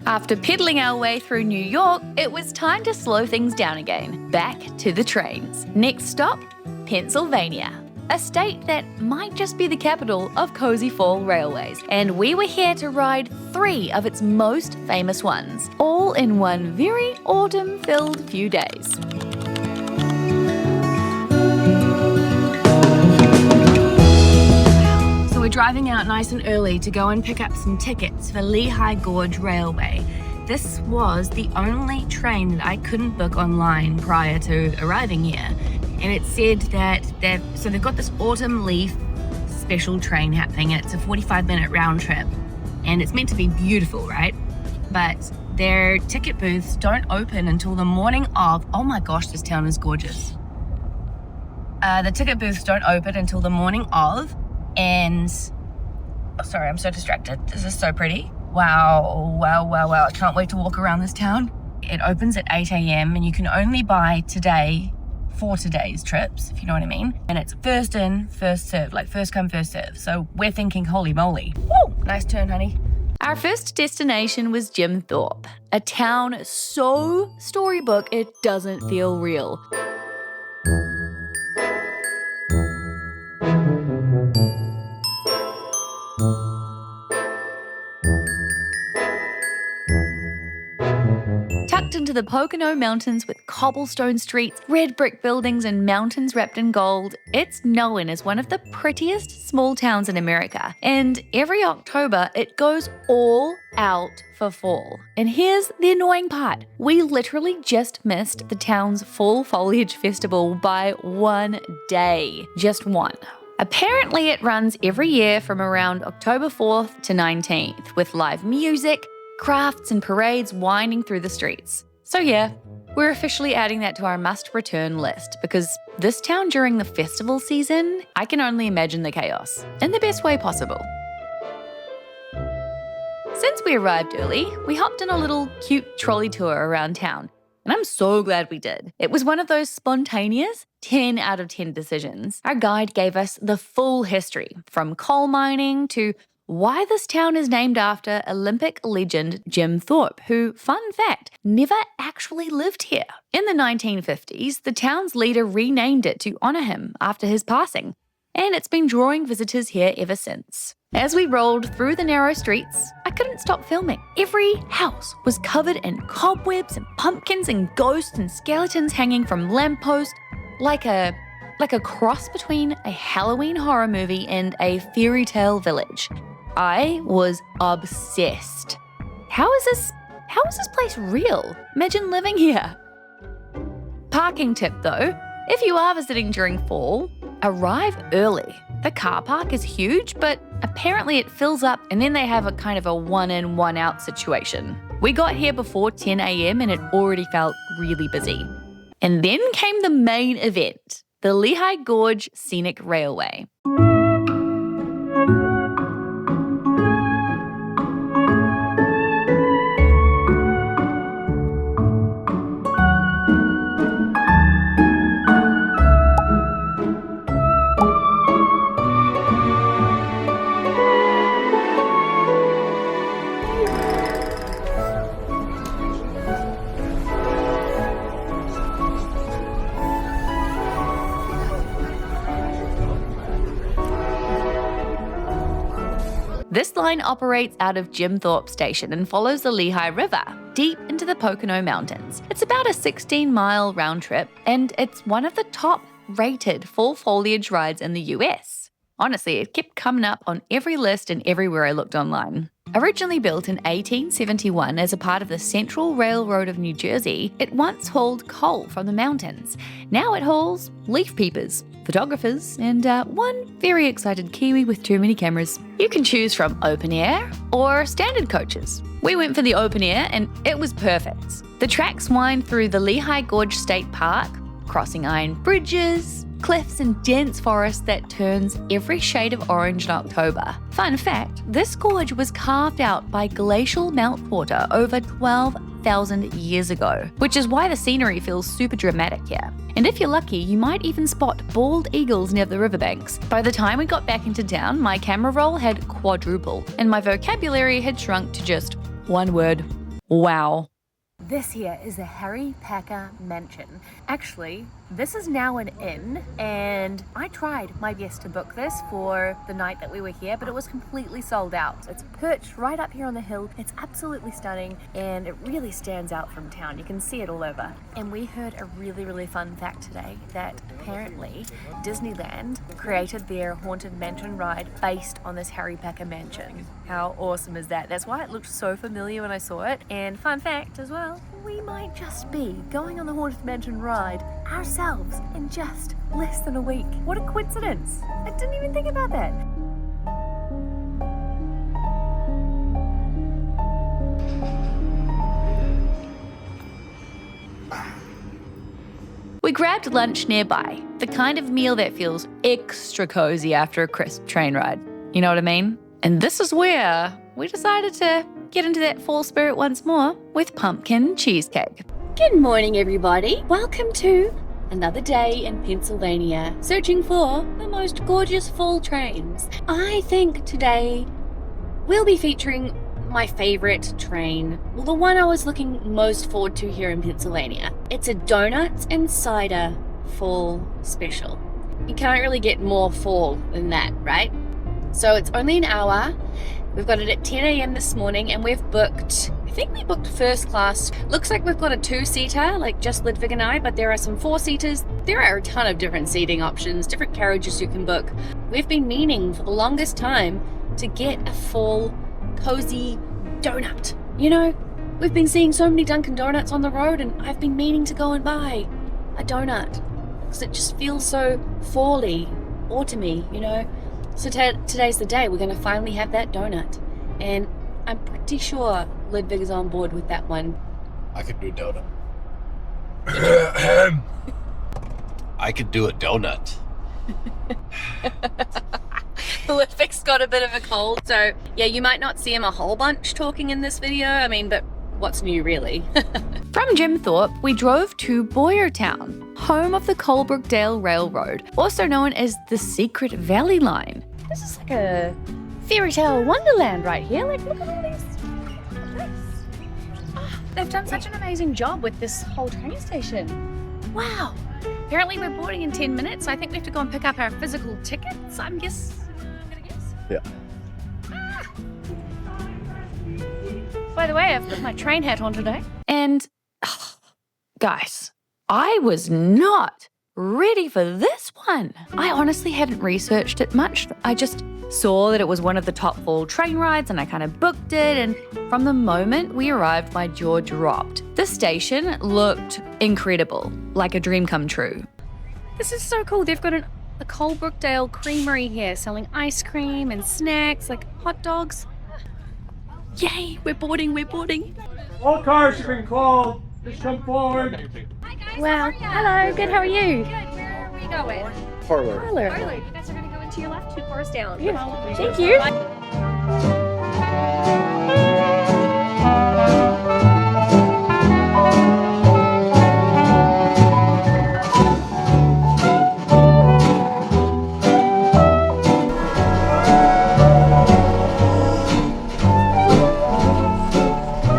After pedaling our way through New York, it was time to slow things down again. Back to the trains. Next stop, Pennsylvania. A state that might just be the capital of cozy fall railways. And we were here to ride 3 of its most famous ones, all in one very autumn-filled few days. So we're driving out nice and early to go and pick up some tickets for Lehigh Gorge Railway. This was the only train that I couldn't book online prior to arriving here. And it said that they've got this autumn leaf special train happening, and it's a 45-minute round trip. And it's meant to be beautiful, right? But their ticket booths don't open until the morning of, oh my gosh, this town is gorgeous. The ticket booths don't open until the morning of, and, oh, sorry, I'm so distracted. This is so pretty. Wow. I can't wait to walk around this town. It opens at 8 a.m. and you can only buy today for today's trips, if you know what I mean. And it's first in, first serve, like first come, first serve. So we're thinking, holy moly. Woo! Nice turn, honey. Our first destination was Jim Thorpe, a town so storybook it doesn't feel real. Tucked into the Pocono Mountains with cobblestone streets, red brick buildings, and mountains wrapped in gold, it's known as one of the prettiest small towns in America. And every October, it goes all out for fall. And here's the annoying part. We literally just missed the town's fall foliage festival by 1 day. Just one. Apparently, it runs every year from around October 4th to 19th, with live music, crafts and parades winding through the streets. So yeah, we're officially adding that to our must-return list, because this town during the festival season, I can only imagine the chaos, in the best way possible. Since we arrived early, we hopped on a little cute trolley tour around town, and I'm so glad we did. It was one of those spontaneous 10 out of 10 decisions. Our guide gave us the full history, from coal mining to why this town is named after Olympic legend Jim Thorpe, who, fun fact, never actually lived here. In the 1950s, the town's leader renamed it to honour him after his passing, and it's been drawing visitors here ever since. As we rolled through the narrow streets, I couldn't stop filming. Every house was covered in cobwebs and pumpkins and ghosts and skeletons hanging from lampposts, like a cross between a Halloween horror movie and a fairy tale village. I was obsessed. How is this place real? Imagine living here. Parking tip though, if you are visiting during fall, arrive early. The car park is huge, but apparently it fills up and then they have a kind of a one in, one out situation. We got here before 10 a.m. and it already felt really busy. And then came the main event, the Lehigh Gorge Scenic Railway. This line operates out of Jim Thorpe Station and follows the Lehigh River, deep into the Pocono Mountains. It's about a 16-mile round trip, and it's one of the top-rated fall foliage rides in the US. Honestly, it kept coming up on every list and everywhere I looked online. Originally built in 1871 as a part of the Central Railroad of New Jersey, it once hauled coal from the mountains. Now it hauls leaf peepers, photographers, and one very excited Kiwi with too many cameras. You can choose from open air or standard coaches. We went for the open air and it was perfect. The tracks wind through the Lehigh Gorge State Park, crossing iron bridges, cliffs and dense forest that turns every shade of orange in October. Fun fact, this gorge was carved out by glacial meltwater over 12,000 years ago, which is why the scenery feels super dramatic here. And if you're lucky, you might even spot bald eagles near the riverbanks. By the time we got back into town, my camera roll had quadrupled, and my vocabulary had shrunk to just one word: Wow. This here is a Harry Packer mansion. Actually, this is now an inn, and I tried my best to book this for the night that we were here, but it was completely sold out. It's perched right up here on the hill. It's absolutely stunning, and it really stands out from town. You can see it all over. And we heard a really, really fun fact today that apparently Disneyland created their Haunted Mansion ride based on this Harry Packer mansion. How awesome is that? That's why it looked so familiar when I saw it. And fun fact as well, we might just be going on the Haunted Mansion ride ourselves in just less than a week. What a coincidence. I didn't even think about that. We grabbed lunch nearby, the kind of meal that feels extra cozy after a crisp train ride. You know what I mean? And this is where we decided to get into that fall spirit once more with pumpkin cheesecake. Good morning, everybody. Welcome to another day in Pennsylvania, searching for the most gorgeous fall trains. I think today we'll be featuring my favorite train, well, the one I was looking most forward to here in Pennsylvania. It's a donuts and cider fall special. You can't really get more fall than that, right? So it's only an hour. We've got it at 10 a.m. this morning, and we've booked, I think we booked first class. Looks like we've got a 2-seater, like just Ludvig and I, but there are some 4-seaters. There are a ton of different seating options, different carriages you can book. We've been meaning for the longest time to get a fall cozy donut. You know, we've been seeing so many Dunkin' Donuts on the road, and I've been meaning to go and buy a donut because it just feels so fall-y, autumny, you know. So today's the day. We're going to finally have that donut. And I'm pretty sure Ludvig is on board with that one. I could do a donut. I could do a donut. Ludvig's got a bit of a cold, so yeah, you might not see him a whole bunch talking in this video. I mean, but what's new really? From Jim Thorpe, we drove to Boyertown, home of the Colebrookdale Railroad, also known as the Secret Valley Line. This is like a fairy tale wonderland right here. Like, look at all these. Oh, they've done such an amazing job with this whole train station. Wow. Apparently we're boarding in 10 minutes, so I think we have to go and pick up our physical tickets, I'm gonna guess. Yeah. By the way, I've put my train hat on today. And, guys, I was not ready for this one. I honestly hadn't researched it much. I just saw that it was one of the top fall train rides and I kind of booked it. And from the moment we arrived, my jaw dropped. The station looked incredible, like a dream come true. This is so cool. They've got a Colebrookdale creamery here selling ice cream and snacks, like hot dogs. Yay, we're boarding. All cars have been called. Just come forward. Hi guys, Wow. Hello, good, how are you? Good, where are we going? Parlor. Parlor. You guys are gonna go into your left, 2 cars down. Yeah. Thank you.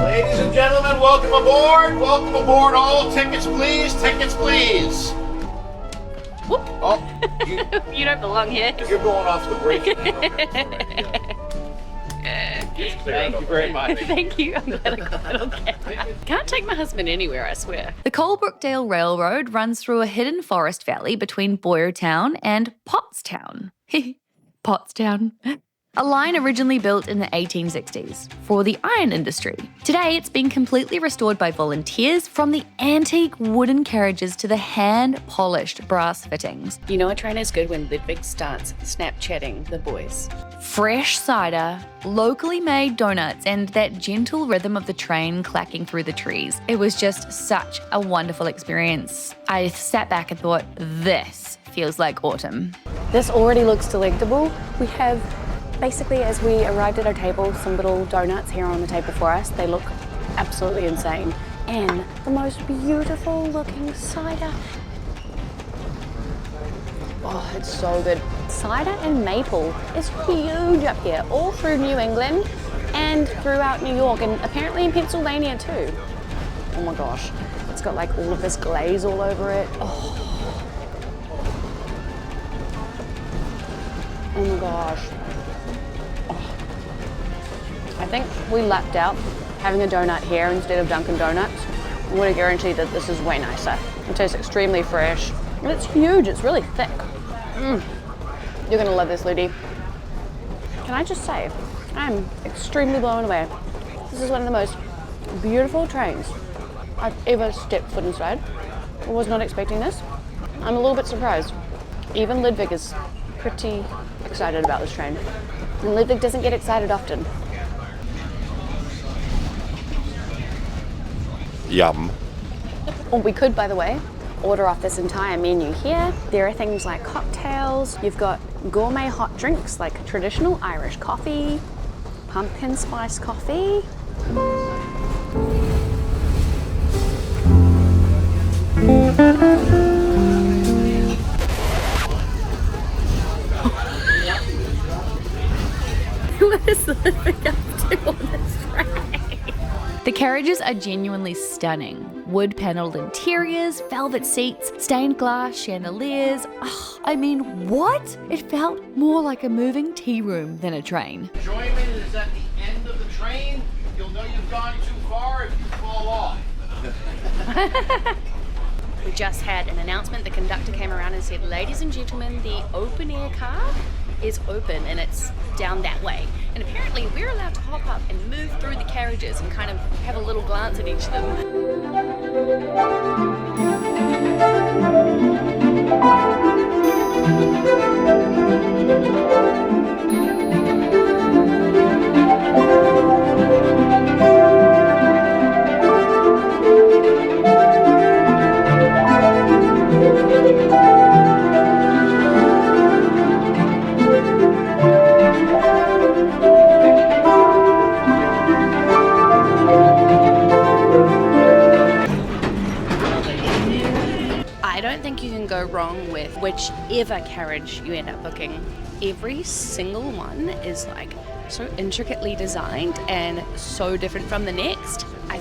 Ladies and gentlemen, welcome aboard. Welcome aboard. All tickets, please. Tickets, please. Whoop. Oh, You don't belong here. you're going off the bridge. Thank you very much. Thank you. I'm glad I got it okay. Can't take my husband anywhere, I swear. The Colebrookdale Railroad runs through a hidden forest valley between Boyertown and Pottstown. Pottstown. A line originally built in the 1860s for the iron industry. Today, it's been completely restored by volunteers, from the antique wooden carriages to the hand-polished brass fittings. You know a train is good when Ludvig starts Snapchatting the boys. Fresh cider, locally made donuts, and that gentle rhythm of the train clacking through the trees. It was just such a wonderful experience. I sat back and thought, this feels like autumn. This already looks delectable. We have, basically, as we arrived at our table, some little donuts here on the table for us. They look absolutely insane. And the most beautiful looking cider. Oh, it's so good. Cider and maple is huge up here, all through New England. and throughout New York, and apparently in Pennsylvania too. Oh my gosh, it's got like all of this glaze all over it. Oh my gosh. Oh. I think we lucked out having a donut here instead of Dunkin' Donuts. I'm gonna guarantee that this is way nicer. It tastes extremely fresh, and it's huge, it's really thick. You're gonna love this, Ludi. Can I just say, I'm extremely blown away. This is one of the most beautiful trains I've ever stepped foot inside. I was not expecting this. I'm a little bit surprised. Even Ludvig is pretty excited about this train. And Ludvig doesn't get excited often. Yum. Or we could, by the way, order off this entire menu here. There are things like cocktails. You've got gourmet hot drinks like traditional Irish coffee, pumpkin spice coffee. What is Ludvig up to on this train? The carriages are genuinely stunning. Wood-panelled interiors, velvet seats, stained glass chandeliers. Oh, I mean, what? It felt more like a moving tea room than a train. Enjoyment is at the end of the train. You'll know you've gone too far if you fall off. We just had an announcement. The conductor came around and said, ladies and gentlemen, the open air car is open and it's down that way. And apparently we're allowed to hop up and move through the carriages and kind of have a little glance at each of them. I don't think you can go wrong with whichever carriage you end up booking. Every single one is like so intricately designed and so different from the next. I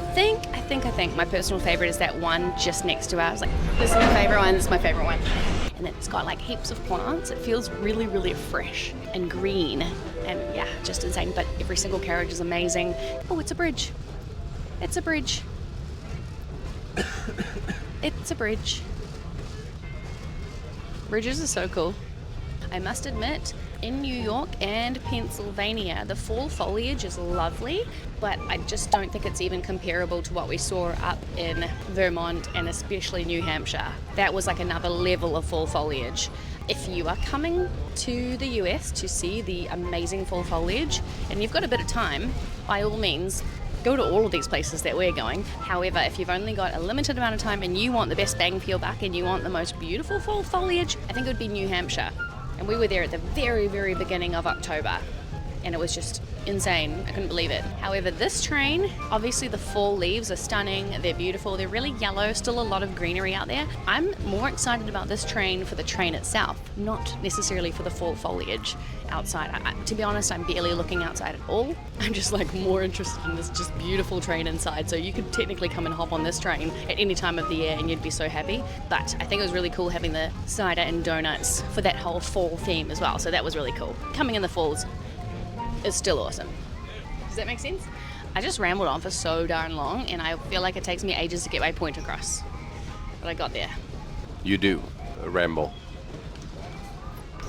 think my personal favorite is that one just next to ours. Like, this is my favorite one, this is my favorite one. And it's got like heaps of plants. It feels really, really fresh and green and yeah, just insane. But every single carriage is amazing. Oh, it's a bridge. It's a bridge. It's a bridge. Bridges are so cool. I must admit, in New York and Pennsylvania, the fall foliage is lovely, but I just don't think it's even comparable to what we saw up in Vermont and especially New Hampshire. That was like another level of fall foliage. If you are coming to the US to see the amazing fall foliage and you've got a bit of time, by all means, go to all of these places that we're going. However, if you've only got a limited amount of time and you want the best bang for your buck and you want the most beautiful fall foliage, I think it would be New Hampshire. And we were there at the very, very beginning of October. And it was just insane. I couldn't believe it. However, this train, obviously the fall leaves are stunning. They're beautiful. They're really yellow. Still a lot of greenery out there. I'm more excited about this train for the train itself, not necessarily for the fall foliage outside. To be honest, I'm barely looking outside at all. I'm just like more interested in this just beautiful train inside. So you could technically come and hop on this train at any time of the year and you'd be so happy. But I think it was really cool having the cider and donuts for that whole fall theme as well. So that was really cool. Coming in the falls is still awesome. Does that make sense? I just rambled on for so darn long and I feel like it takes me ages to get my point across. But I got there. You do ramble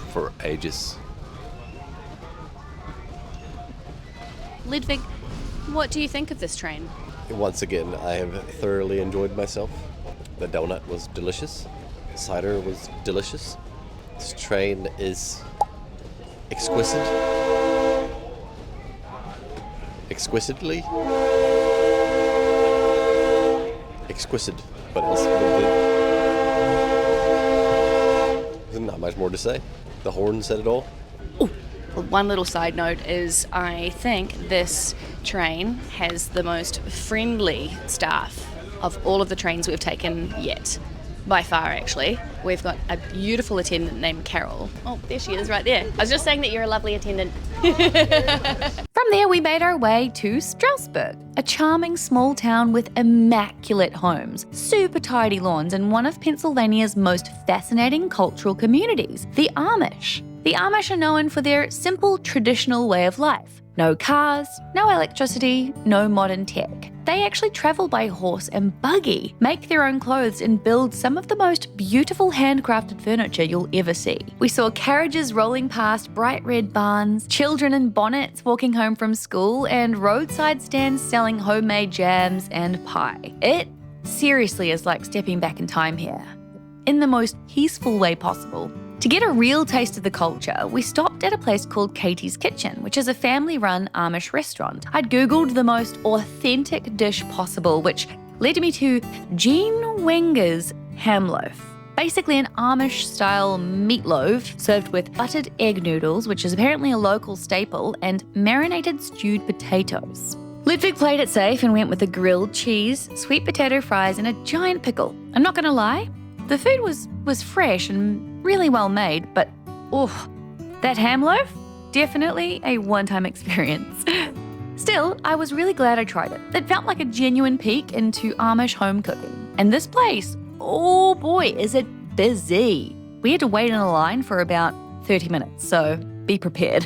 for ages. Ludvig, what do you think of this train? Once again, I have thoroughly enjoyed myself. The donut was delicious. The cider was delicious. This train is exquisite. Exquisitely. Exquisite. But there's not much more to say. The horn said it all. One little side note is I think this train has the most friendly staff of all of the trains we've taken yet. By far, actually. We've got a beautiful attendant named Carol. Oh, there she is right there. I was just saying that you're a lovely attendant. From From there, we made our way to Strasburg, a charming small town with immaculate homes, super tidy lawns, and one of Pennsylvania's most fascinating cultural communities, the Amish. The Amish are known for their simple, traditional way of life. No cars, no electricity, no modern tech. They actually travel by horse and buggy, make their own clothes, and build some of the most beautiful handcrafted furniture you'll ever see. We saw carriages rolling past bright red barns, children in bonnets walking home from school, and roadside stands selling homemade jams and pie. It seriously is like stepping back in time here, in the most peaceful way possible. To get a real taste of the culture, we stopped at a place called Katie's Kitchen, which is a family-run Amish restaurant. I'd googled the most authentic dish possible, which led me to Gene Wenger's ham loaf. Basically an Amish-style meatloaf served with buttered egg noodles, which is apparently a local staple, and marinated stewed potatoes. Ludvig played it safe and went with a grilled cheese, sweet potato fries, and a giant pickle. I'm not gonna lie, the food was fresh and really well made, but that ham loaf? Definitely a one-time experience. Still, I was really glad I tried it. It felt like a genuine peek into Amish home cooking. And this place, oh boy, is it busy. We had to wait in a line for about 30 minutes, so be prepared.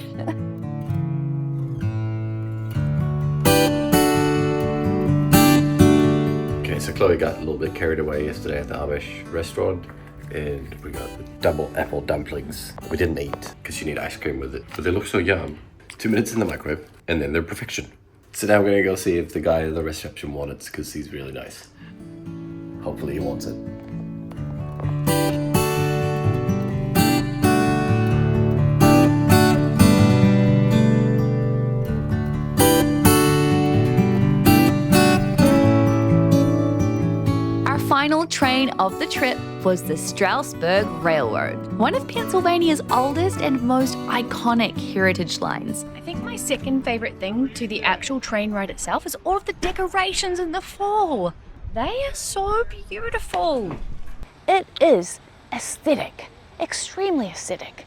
Okay, so Chloe got a little bit carried away yesterday at the Amish restaurant, and we got the double apple dumplings. We didn't eat because you need ice cream with it, but they look so yum. 2 minutes in the microwave, and then they're perfection. So now I'm gonna go see if the guy at the reception wants it, because he's really nice. Hopefully he wants it. Final train of the trip was the Strasburg Railroad, one of Pennsylvania's oldest and most iconic heritage lines. I think my second favourite thing to the actual train ride itself is all of the decorations in the fall. They are so beautiful. It is aesthetic, extremely aesthetic.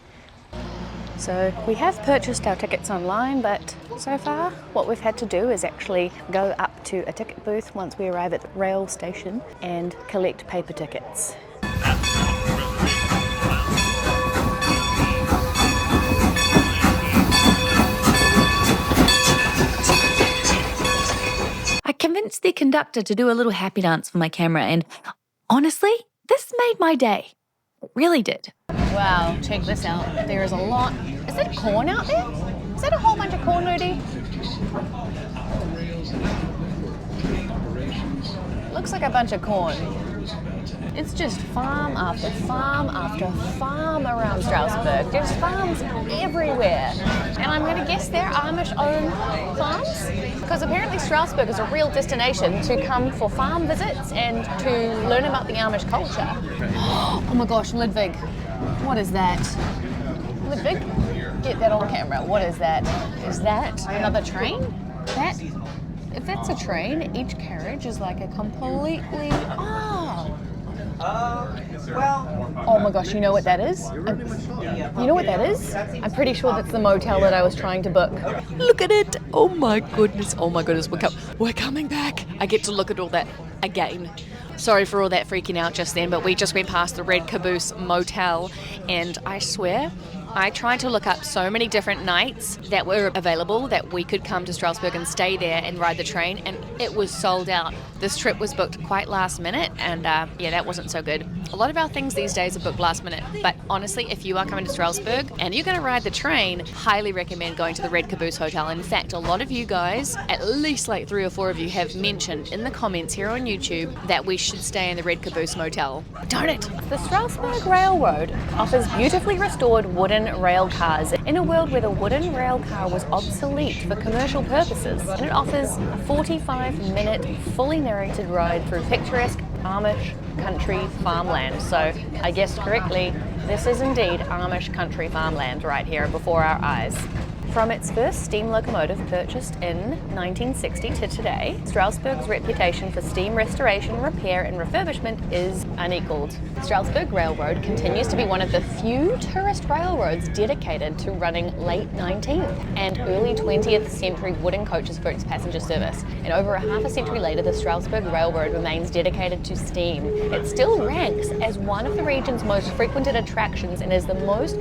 So we have purchased our tickets online, but so far what we've had to do is actually go up to a ticket booth once we arrive at the rail station and collect paper tickets. I convinced the conductor to do a little happy dance for my camera, and honestly, this made my day. It really did. Wow, check this out. There is a lot. Is that corn out there? Is that a whole bunch of corn, Rudy? Looks like a bunch of corn. It's just farm after farm after farm around Strasburg. There's farms everywhere. And I'm going to guess they're Amish-owned farms? Because apparently Strasburg is a real destination to come for farm visits and to learn about the Amish culture. Oh my gosh, Ludvig, what is that? Ludvig, get that on camera. What is that? Is that another train? If that's a train, each carriage is like a completely... Oh my gosh, you know what that is? You know what that is? I'm pretty sure that's the motel that I was trying to book. Look at it! Oh my goodness, we're coming back. I get to look at all that again. Sorry for all that freaking out just then, but we just went past the Red Caboose Motel, and I swear, I tried to look up so many different nights that were available that we could come to Strasburg and stay there and ride the train, and it was sold out. This trip was booked quite last minute, and yeah, that wasn't so good. A lot of our things these days are booked last minute, but honestly, if you are coming to Strasburg and you're going to ride the train, highly recommend going to the Red Caboose Hotel. In fact, a lot of you guys, at least like 3 or 4 of you, have mentioned in the comments here on YouTube that we should stay in the Red Caboose Motel. Darn it! The Strasburg Railroad offers beautifully restored wooden rail cars in a world where the wooden rail car was obsolete for commercial purposes, and it offers a 45-minute fully narrated ride through picturesque Amish country farmland. So I guessed correctly, this is indeed Amish country farmland right here before our eyes. From its first steam locomotive purchased in 1960 to today, Strasburg's reputation for steam restoration, repair and refurbishment is unequaled. Strasburg Railroad continues to be one of the few tourist railroads dedicated to running late 19th and early 20th century wooden coaches for its passenger service. And over a half a century later, the Strasburg Railroad remains dedicated to steam. It still ranks as one of the region's most frequented attractions and is the most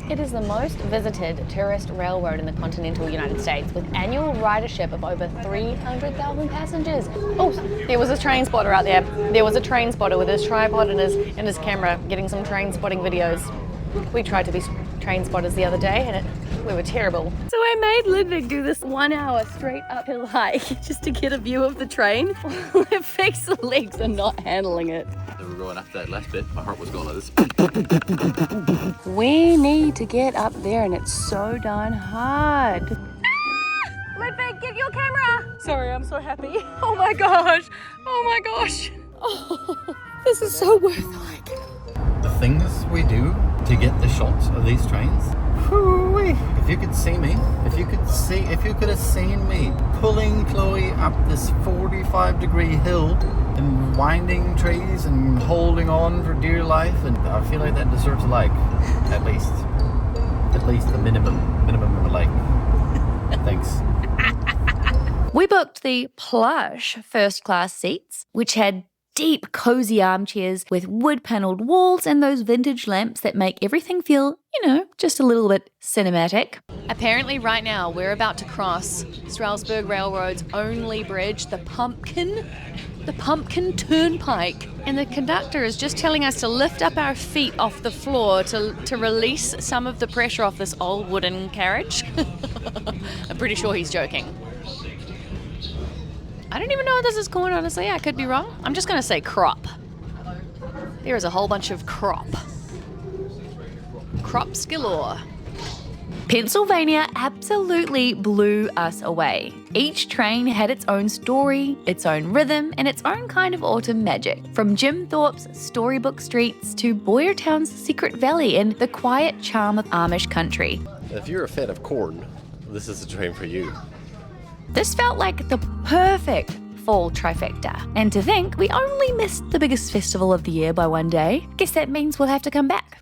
It is the most visited tourist railroad in the continental United States, with annual ridership of over 300,000 passengers. Oh, there was a train spotter out there. There was a train spotter with his tripod and his camera getting some train spotting videos. We tried to be train spotters the other day and we were terrible. So I made Ludvig do this 1 hour straight uphill hike just to get a view of the train. Ludvig's legs are not handling it. They were going up that last bit. My heart was going like this. We need to get up there and it's so darn hard. Ludvig, give your camera. Sorry, I'm so happy. Oh my gosh. Oh my gosh. Oh, this is so worth the hike. The things we do to get the shots of these trains. Whoo-wee. If you could see me, if you could have seen me pulling Chloé up this 45-degree hill and winding trees and holding on for dear life, and I feel like that deserves a like, at least the minimum of a like. Thanks. We booked the plush first-class seats, which had deep, cozy armchairs with wood-panelled walls and those vintage lamps that make everything feel, just a little bit cinematic. Apparently right now we're about to cross Strasburg Railroad's only bridge, the Pumpkin Turnpike. And the conductor is just telling us to lift up our feet off the floor to release some of the pressure off this old wooden carriage. I'm pretty sure he's joking. I don't even know what this is called, honestly. I could be wrong. I'm just going to say crop. There is a whole bunch of crop. Crops galore. Pennsylvania absolutely blew us away. Each train had its own story, its own rhythm, and its own kind of autumn magic. From Jim Thorpe's storybook streets to Boyertown's secret valley and the quiet charm of Amish country. If you're a fan of corn, this is the train for you. This felt like the perfect fall trifecta. And to think we only missed the biggest festival of the year by one day, guess that means we'll have to come back.